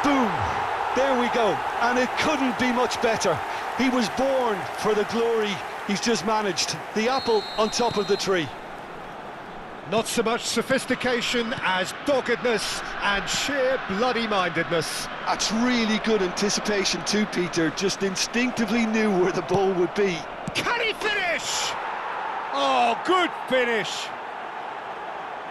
Boom! There we go, and it couldn't be much better. He was born for the glory he's just managed. The apple on top of the tree. Not so much sophistication as doggedness and sheer bloody-mindedness. That's really good anticipation too, Peter. Just instinctively knew where the ball would be. Can he finish? Oh, good finish.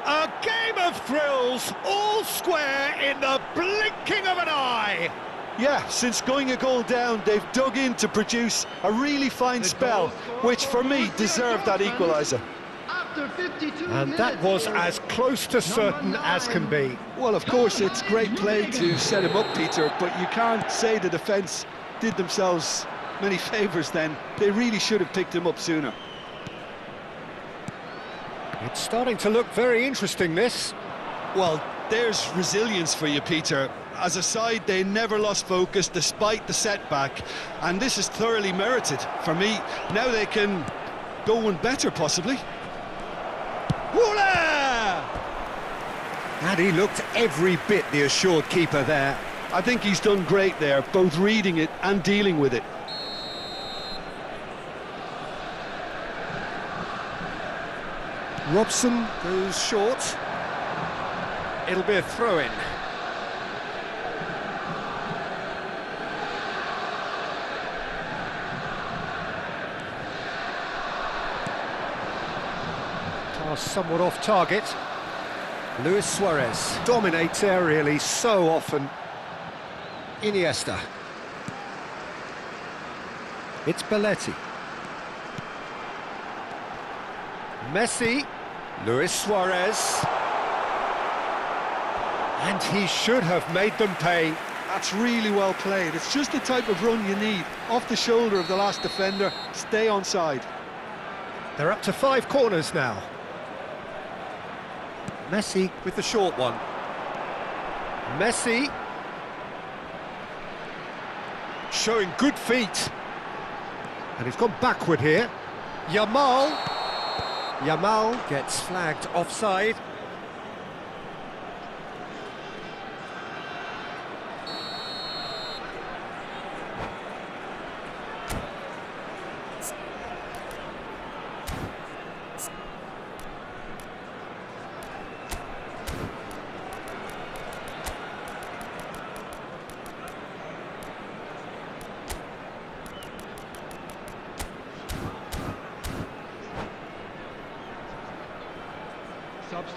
A game of thrills, all square in the blinking of an eye. Yeah, since going a goal down, they've dug in to produce a really fine spell, which for me deserved that equaliser. And that was as close to certain as can be. Well, of course, it's great play to set him up, Peter, but you can't say the defence did themselves many favours then. They really should have picked him up sooner. It's starting to look very interesting, this. Well, there's resilience for you, Peter. As a side, they never lost focus despite the setback, and this is thoroughly merited for me. Now they can go one better, possibly. Voila! And he looked every bit the assured keeper there. I think he's done great there, both reading it and dealing with it. Robson goes short. It'll be a throw-in. Pass somewhat off target. Luis Suarez dominates aerially so often. Iniesta. It's Belletti. Messi. Luis Suarez. And he should have made them pay. That's really well played. It's just the type of run you need. Off the shoulder of the last defender, stay onside. They're up to 5 corners now. Messi with the short one. Messi. Showing good feet. And he's gone backward here. Yamal. Yamal gets flagged offside.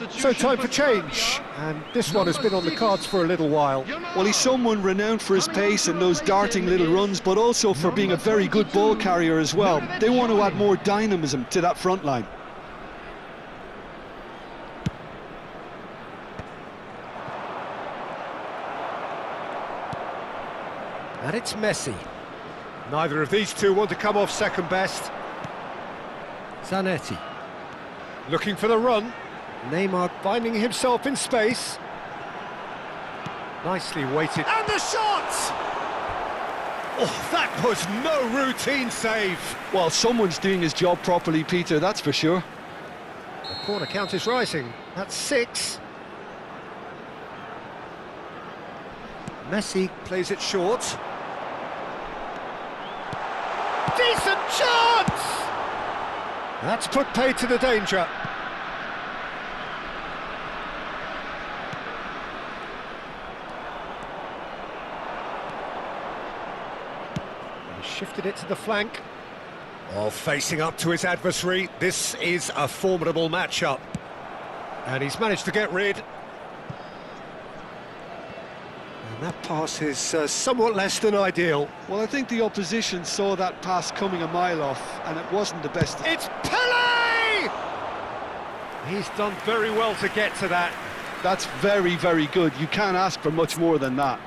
So time for change, and this one has been on the cards for a little while. Well, he's someone renowned for his pace and those darting little runs, but also for being a very good ball carrier as well. They want to add more dynamism to that front line. And it's Messi. Neither of these two want to come off second best. Zanetti. Looking for the run. Neymar finding himself in space. Nicely weighted. And the shot! Oh, that was no routine save. Well, someone's doing his job properly, Peter, that's for sure. The corner count is rising. That's 6. Messi plays it short. Decent chance! That's put paid to the danger. Shifted it to the flank. Oh, facing up to his adversary. This is a formidable matchup. And he's managed to get rid. And that pass is somewhat less than ideal. Well, I think the opposition saw that pass coming a mile off, and it wasn't the best. It's Pele! He's done very well to get to that. That's very, very good. You can't ask for much more than that.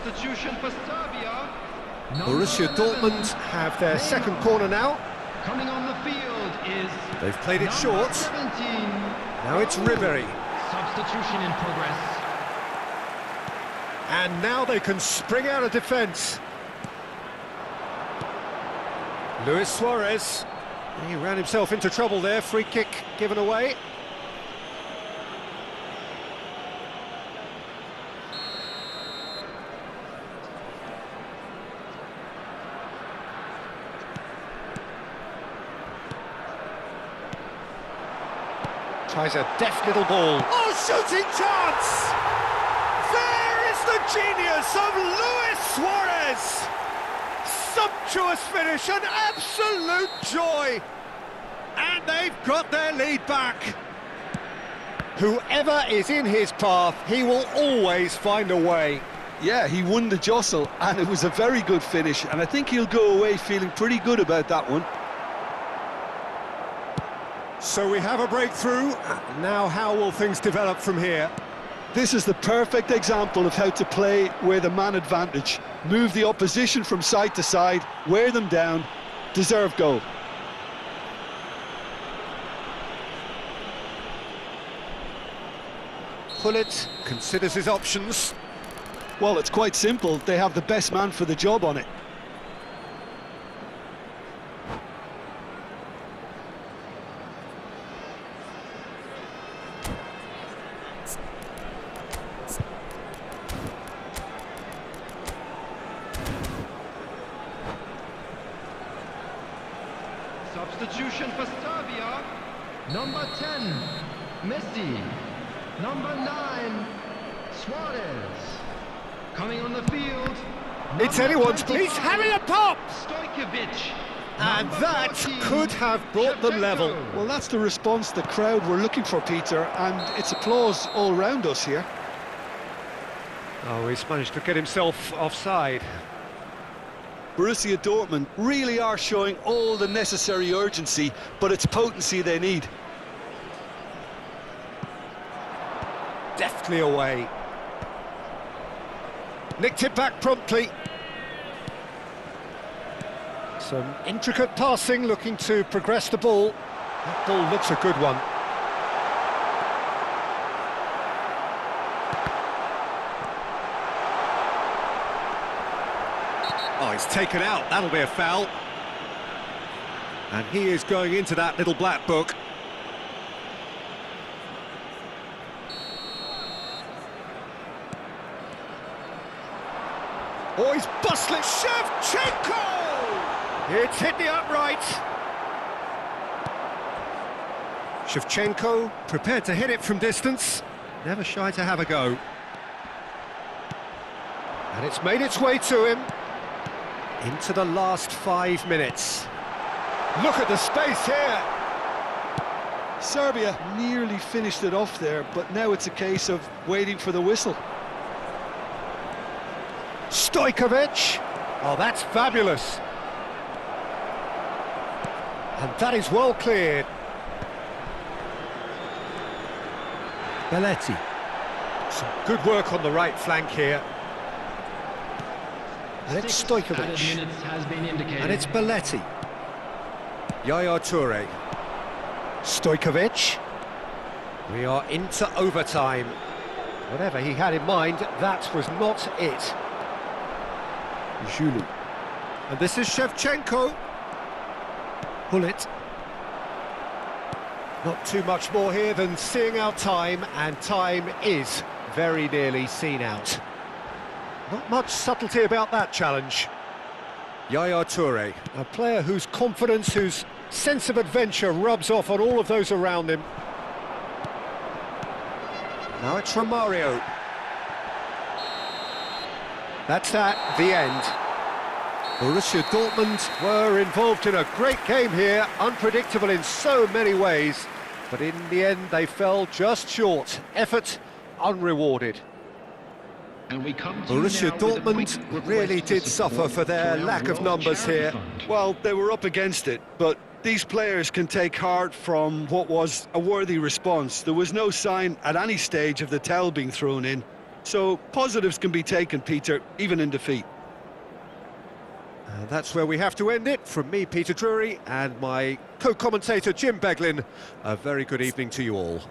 Substitution for Serbia. Borussia Dortmund have their second corner now. Coming on the field is... They've played it number short. 17. Now it's Ribéry. Substitution in progress. And now they can spring out of defence. Luis Suarez. He ran himself into trouble there. Free kick given away. Tries a deft little ball. Oh, shooting chance! There is the genius of Luis Suarez! Sumptuous finish, an absolute joy! And they've got their lead back. Whoever is in his path, he will always find a way. Yeah, he won the jostle, and it was a very good finish, and I think he'll go away feeling pretty good about that one. So we have a breakthrough. Now how will things develop from here? This is the perfect example of how to play with a man advantage. Move the opposition from side to side, wear them down, deserve goal. Gullit considers his options. Well, it's quite simple. They have the best man for the job on it. Substitution for Serbia. Number 10, Messi. Number 9, Suarez. Coming on the field. It's number anyone's. 25, He's having a pop! Stojkovic. And Number that 14, could have brought them level. Shevchenko. Well, that's the response the crowd were looking for, Peter, and it's applause all round us here. Oh, he's managed to get himself offside. Borussia Dortmund really are showing all the necessary urgency, but it's potency they need. Deftly away. Nicked it back promptly. Some intricate passing, looking to progress the ball. That ball looks a good one. Oh, he's taken out. That'll be a foul. And he is going into that little black book. Oh, he's bustling. Shevchenko! It's hit the upright. Shevchenko prepared to hit it from distance. Never shy to have a go. And it's made its way to him. Into the last 5 minutes. Look at the space here. Serbia nearly finished it off there, but now it's a case of waiting for the whistle. Stojkovic. Oh, that's fabulous. And that is well cleared. Belletti. Some good work on the right flank here. And it's 6 added Stojkovic. minutes has been indicated. And it's Belletti. Yaya Toure. Stojkovic. We are into overtime. Whatever he had in mind, that was not it. Julu. And this is Shevchenko. Gullit. Not too much more here than seeing our time, and time is very nearly seen out. Not much subtlety about that challenge. Yaya Toure, a player whose confidence, whose sense of adventure rubs off on all of those around him. Now it's Romario. That's that, the end. Borussia Dortmund were involved in a great game here, unpredictable in so many ways, but in the end they fell just short. Effort unrewarded. And we come to you Borussia now with a quick Dortmund request really to did support suffer for their Royal lack of Road numbers Charity here. Fund. Well, they were up against it, but these players can take heart from what was a worthy response. There was no sign at any stage of the towel being thrown in. So positives can be taken, Peter, even in defeat. And that's where we have to end it. From me, Peter Drury, and my co-commentator, Jim Beglin. A very good evening to you all.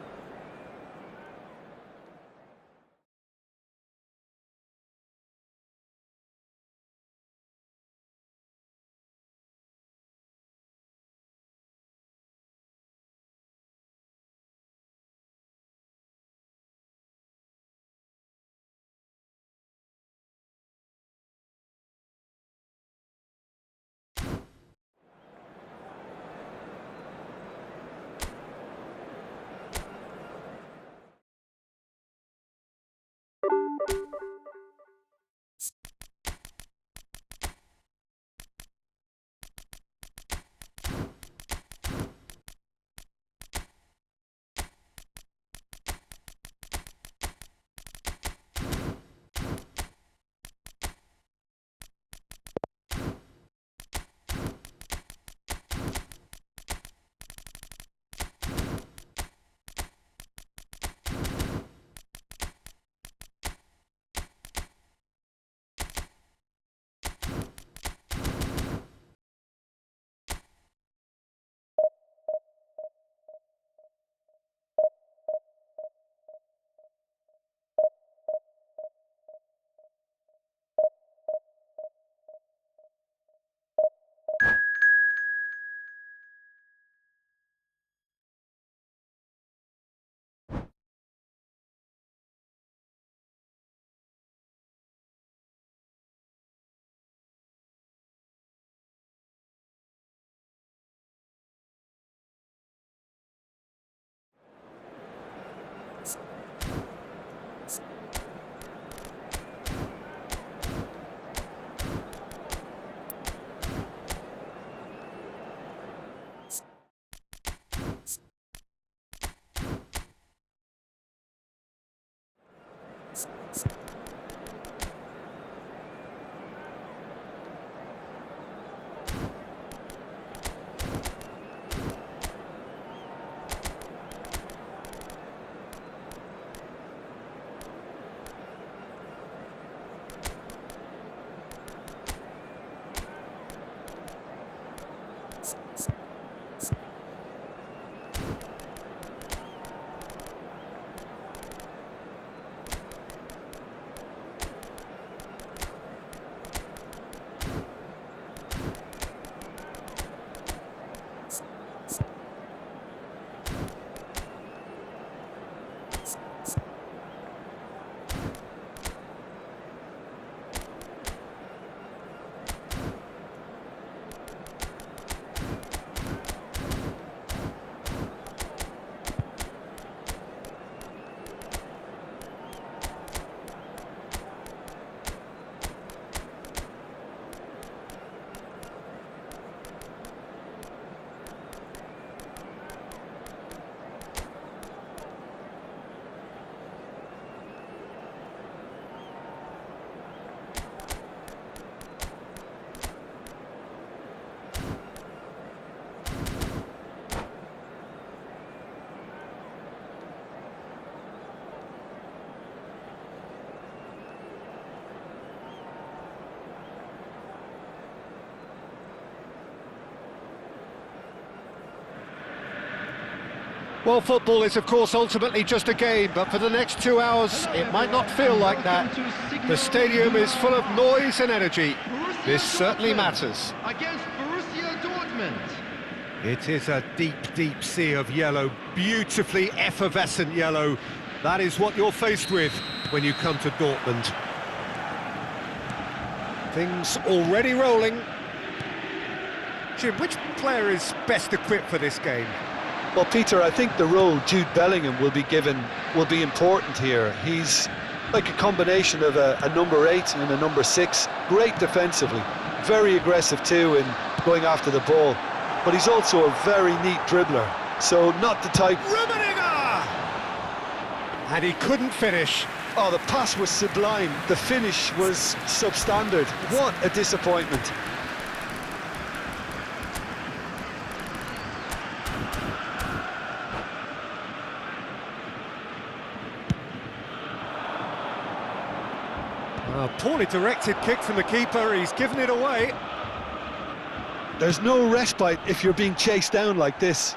Well, football is, of course, ultimately just a game, but for the next 2 hours, it might not feel like that. The stadium is full of noise and energy. This certainly matters. Against Borussia Dortmund. It is a deep, deep sea of yellow, beautifully effervescent yellow. That is what you're faced with when you come to Dortmund. Things already rolling. Jim, which player is best equipped for this game? Well, Peter, I think the role Jude Bellingham will be given will be important here. He's like a combination of a number 8 and a number 6. Great defensively, very aggressive too in going after the ball. But he's also a very neat dribbler, so not the type... Rummenigge! And he couldn't finish. Oh, the pass was sublime. The finish was substandard. What a disappointment. A poorly directed kick from the keeper, he's given it away. There's no respite if you're being chased down like this.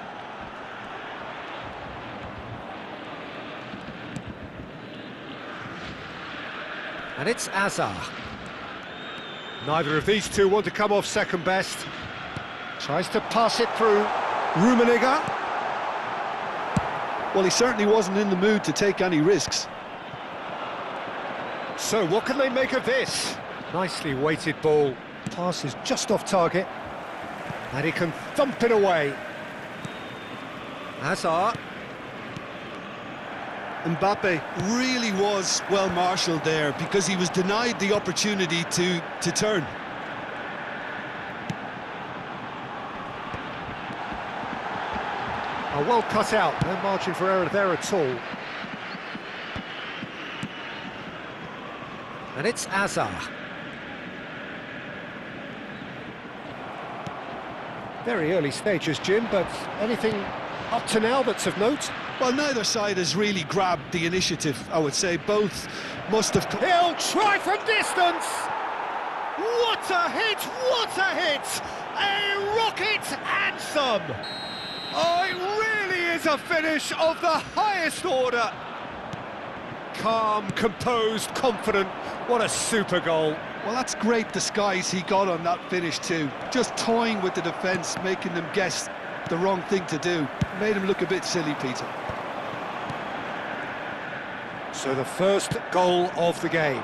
And it's Azar. Neither of these two want to come off second best. Tries to pass it through. Rummenigge. Well, he certainly wasn't in the mood to take any risks. So what can they make of this? Nicely weighted ball. Pass is just off target. And he can thump it away. Hazard. Mbappe really was well marshalled there because he was denied the opportunity to turn. Well cut out, no margin for error there at all. And it's Azar. Very early stages, Jim, but anything up to now that's of note? Well, neither side has really grabbed the initiative, I would say. Both must have... He'll try from distance! What a hit! What a hit! A rocket anthem! Oh, it really is a finish of the highest order! Calm, composed, confident. What a super goal. Well, that's great disguise he got on that finish too. Just toying with the defence, making them guess the wrong thing to do. Made him look a bit silly, Peter. So the first goal of the game.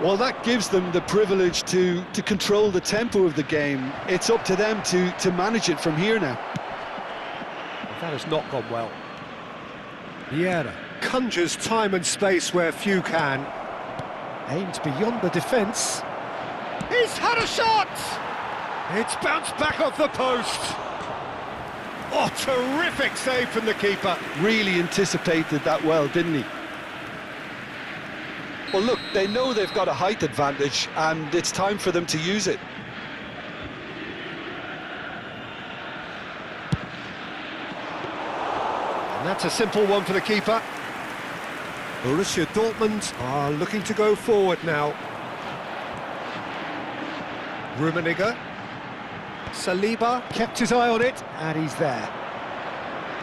Well, that gives them the privilege to control the tempo of the game. It's up to them to manage it from here now. That has not gone well. Vieira conjures time and space where few can. Aimed beyond the defence. He's had a shot! It's bounced back off the post. Oh, terrific save from the keeper. Really anticipated that well, didn't he? Well, look, they know they've got a height advantage, and it's time for them to use it. And that's a simple one for the keeper. Borussia Dortmund are looking to go forward now. Rummenigge. Saliba kept his eye on it, and he's there.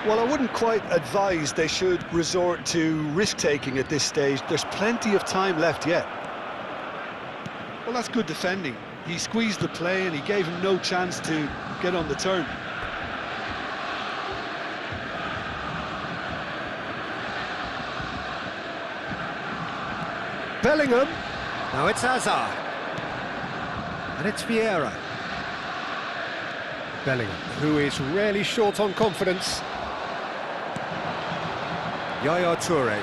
Well, I wouldn't quite advise they should resort to risk-taking at this stage. There's plenty of time left yet. Well, that's good defending. He squeezed the play and he gave him no chance to get on the turn. Bellingham. Now it's Hazard. And it's Vieira. Bellingham, who is rarely short on confidence. Yaya Toure.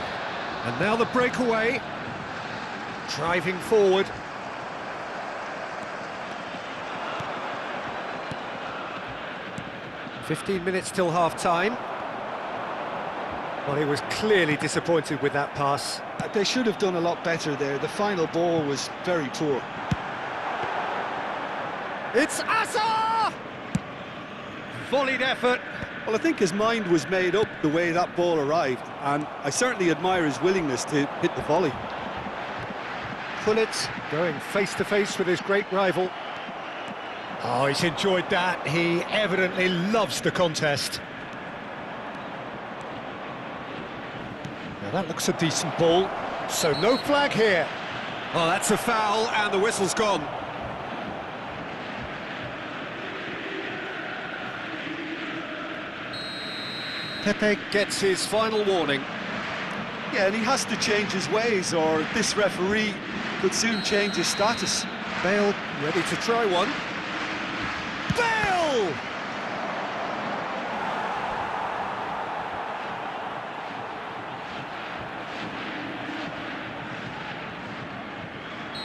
And now the breakaway. Driving forward. "15 minutes till half-time." Well, he was clearly disappointed with that pass. They should have done a lot better there. The final ball was very poor. It's Asa! Volleyed effort. Well, I think his mind was made up the way that ball arrived, and I certainly admire his willingness to hit the volley. Gullit going face-to-face with his great rival. Oh, he's enjoyed that. He evidently loves the contest. Now that looks a decent ball. So no flag here. Oh, that's a foul, and the whistle's gone. Pepe gets his final warning. Yeah, and he has to change his ways, or this referee could soon change his status. Bale ready to try one. Bale!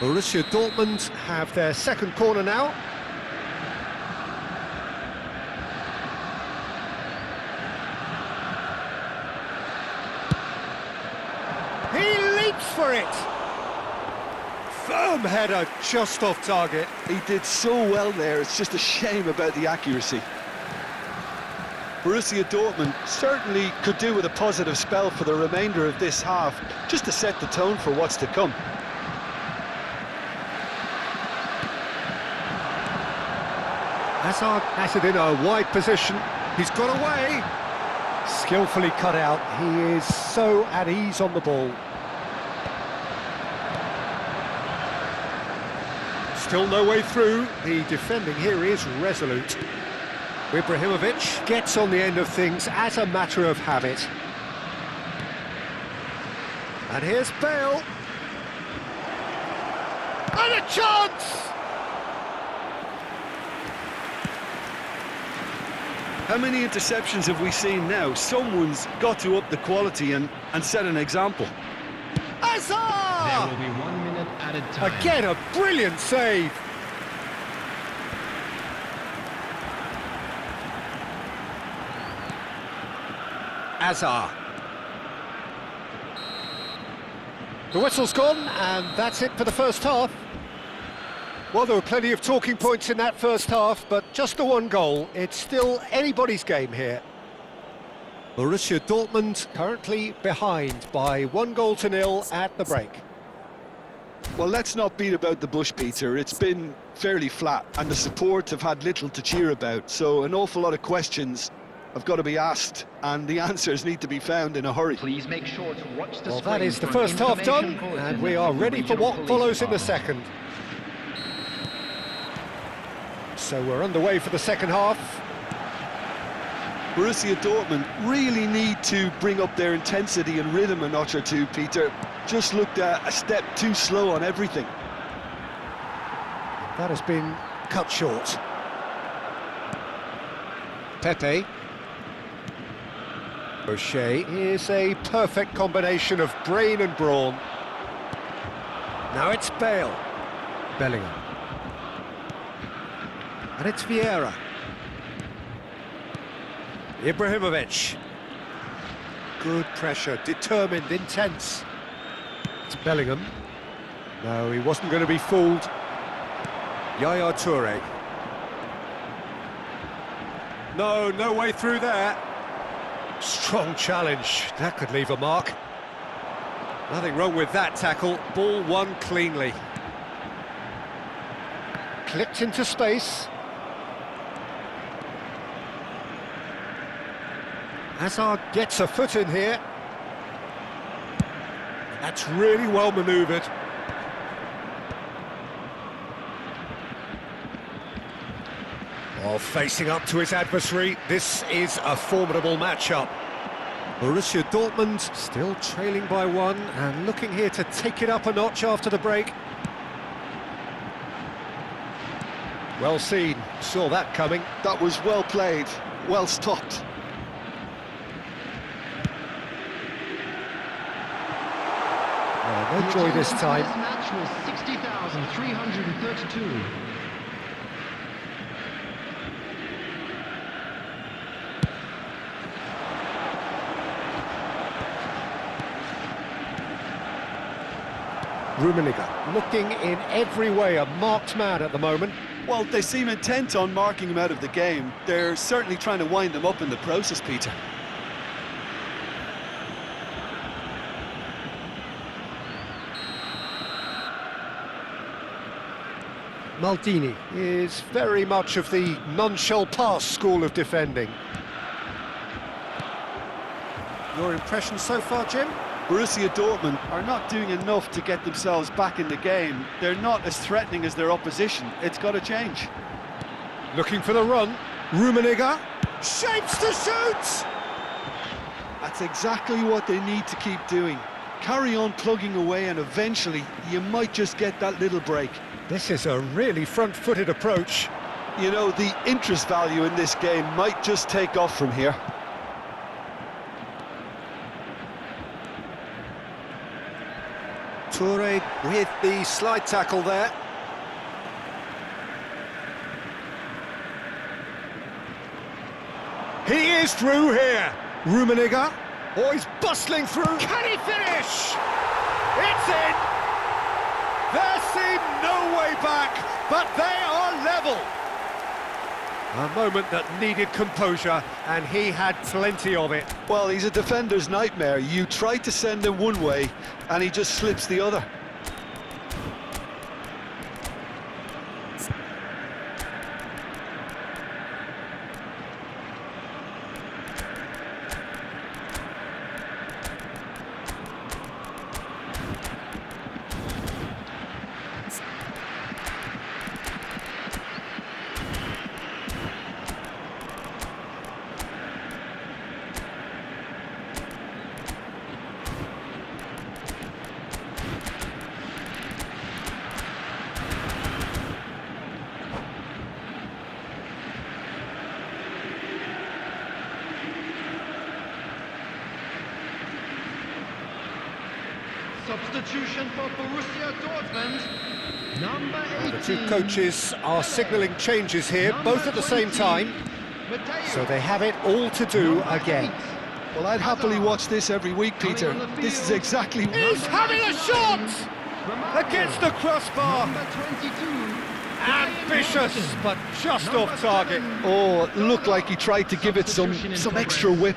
Borussia Dortmund have their second corner now. He leaps for it! Firm header just off target. He did so well there, it's just a shame about the accuracy. Borussia Dortmund certainly could do with a positive spell for the remainder of this half, just to set the tone for what's to come. Hazard has it in a wide position. He's got away. Skillfully cut out. He is so at ease on the ball. Still no way through. The defending here is resolute. Ibrahimovic gets on the end of things as a matter of habit. And here's Bale. And a chance! How many interceptions have we seen now? Someone's got to up the quality and set an example. Hazard! There will be 1 minute added time. Again, a brilliant save. Hazard. The whistle's gone, and that's it for the first half. Well, there were plenty of talking points in that first half, but just the one goal. It's still anybody's game here. Borussia Dortmund currently behind by 1-0 at the break. Well, let's not beat about the bush, Peter. It's been fairly flat, and the support have had little to cheer about, so an awful lot of questions have got to be asked, and the answers need to be found in a hurry. Please make sure to watch the Well, screen that is the for an first half done, information bulletin and we are from the ready for regional what police follows in the department. second. So we're underway for the second half. Borussia Dortmund really need to bring up their intensity and rhythm a notch or two, Peter. Just looked a step too slow on everything. That has been cut short. Pepe. O'Shea is a perfect combination of brain and brawn. Now it's Bale. Bellingham. And it's Vieira. Ibrahimovic. Good pressure, determined, intense. It's Bellingham. No, he wasn't going to be fooled. Yaya Toure. No way through there. Strong challenge, that could leave a mark. Nothing wrong with that tackle, ball won cleanly. Clipped into space. Hazard gets a foot in here. That's really well manoeuvred. While facing up to his adversary, this is a formidable matchup. Borussia Dortmund still trailing by 1 and looking here to take it up a notch after the break. Well seen, saw that coming. That was well played, well stopped. No joy this time. This match was 60,332. Rummenigge looking in every way a marked man at the moment. Well, they seem intent on marking him out of the game. They're certainly trying to wind him up in the process, Peter. Maldini is very much of the none-shall-pass school of defending. Your impression so far, Jim? Borussia Dortmund are not doing enough to get themselves back in the game. They're not as threatening as their opposition. It's got to change. Looking for the run. Rummenigge shapes to shoot! That's exactly what they need to keep doing. Carry on plugging away, and eventually you might just get that little break. This is a really front-footed approach. You know, the interest value in this game might just take off from here. Toure with the slide tackle there. He is through here. Rummenigge. Oh, he's bustling through. Can he finish? It's in. There seemed no way back, but they are level. A moment that needed composure, and he had plenty of it. Well, he's a defender's nightmare. You try to send him one way, and he just slips the other. Substitution for Borussia Dortmund, number 18. The two coaches are signalling changes here, both at the same time. So they have it all to do again. Well, I'd happily watch this every week, Peter. This is exactly... He's having a shot! Against the crossbar! Number 22. Ambitious, but just off target. Oh, it looked like he tried to give it some extra whip.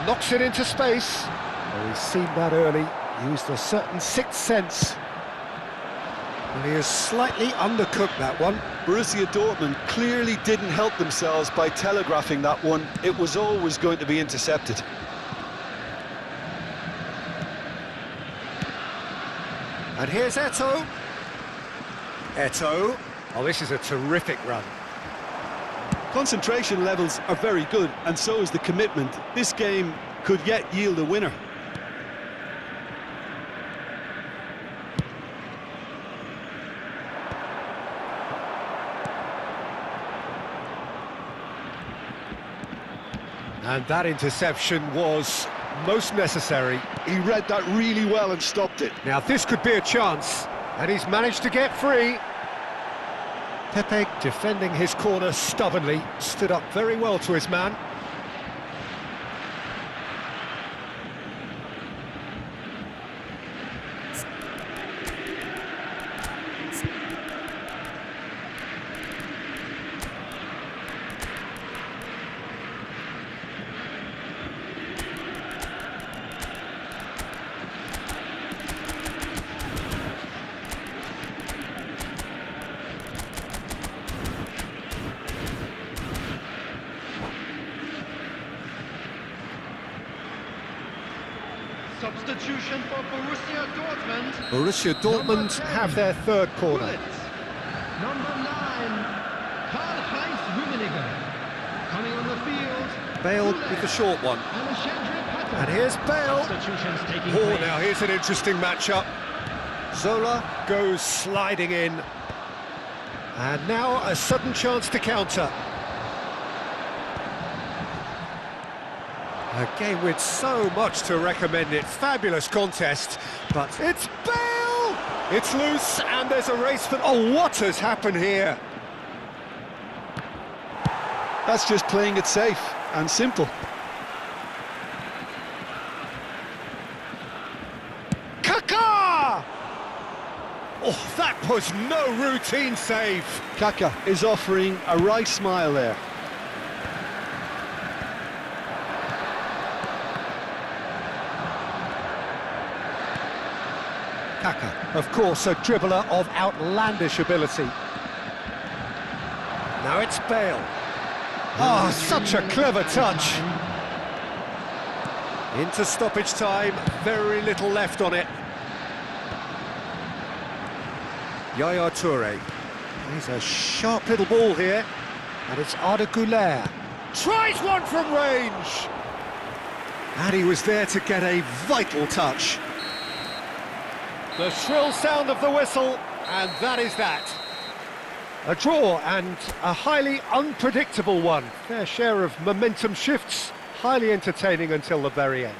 Knocks it into space. Oh, he's seen that early, used a certain sixth sense. And he has slightly undercooked that one. Borussia Dortmund clearly didn't help themselves by telegraphing that one. It was always going to be intercepted. And here's Eto'o. Eto'o. Oh, this is a terrific run. Concentration levels are very good, and so is the commitment. This game could yet yield a winner. And that interception was most necessary. He read that really well and stopped it. Now this could be a chance, and he's managed to get free. Pepe, defending his corner stubbornly, stood up very well to his man. Substitution for Borussia Dortmund. Borussia Dortmund have their third corner. Gullit. Number 9, Karl-Heinz Rummenigge. Coming on the field. Bale Gullit. with the short one. Alexandre Pato. And here's Bale. Substitutions taking Oh, place. now here's an interesting matchup. Zola goes sliding in. And now a sudden chance to counter. A game with so much to recommend it. Fabulous contest, but it's Bale! It's loose, and there's a race for... Oh, what has happened here? That's just playing it safe and simple. Kaká! Oh, that was no routine save. Kaká is offering a right smile there. Kaká, of course, a dribbler of outlandish ability. Now it's Bale. Oh, such a clever touch. Into stoppage time, very little left on it. Yaya Touré. He's a sharp little ball here. And it's Arda Güler. Tries one from range! And he was there to get a vital touch. The shrill sound of the whistle, and that is that. A draw, and a highly unpredictable one. Fair share of momentum shifts, highly entertaining until the very end.